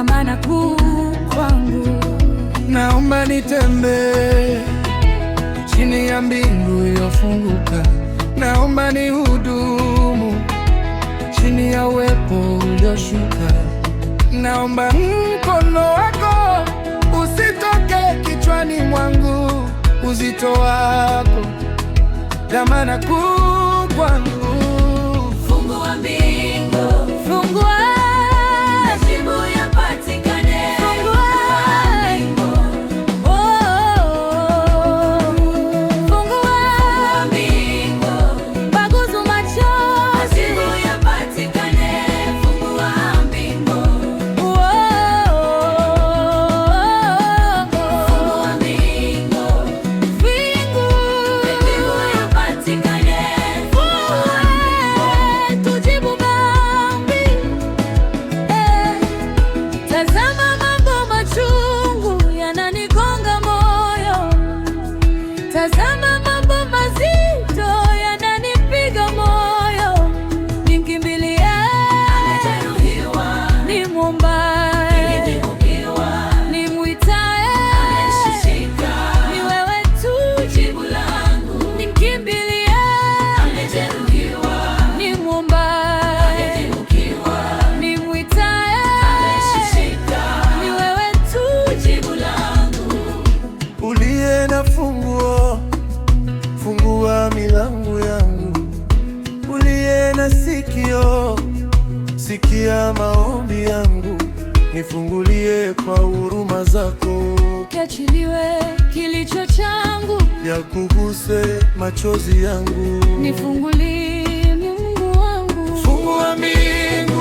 dhamana kuu kwangu. Naomba nitembee chini ya mbingu iliyofunguka. Naomba nihudumu chini ya uwepo ulioshuka. Naomba mkono wako usitoke kichwani mwangu, uzito wako dhamana kuu kwangu. Fungua mbingu, fungua majibu yapatikane. Fungua mbingu, fungua mbingu, baguzu machozi, majibu yapatikane. Fungua mbingu, fungua mbingu, majibu yapatikane. Tujibu maombi. Tazama mambo machungu yananigonga moyo. Tazama mambo mazito yananipiga moyo. Nimkimbilie, nimwombaye, nimwitaye, ni wewe tu jibu langu. Nimkimbilie, nimwombaye, nimwitaye, ni wewe tu jibu langu. Uliye na funguo, fungua milango yangu. Uliye na sikio, sikia maombi yangu. Nifungulie kwa huruma zako, Kiachiliwe kilicho changu, yakuguse machozi yangu. nifungulie Mungu wangu. Fungua mbingu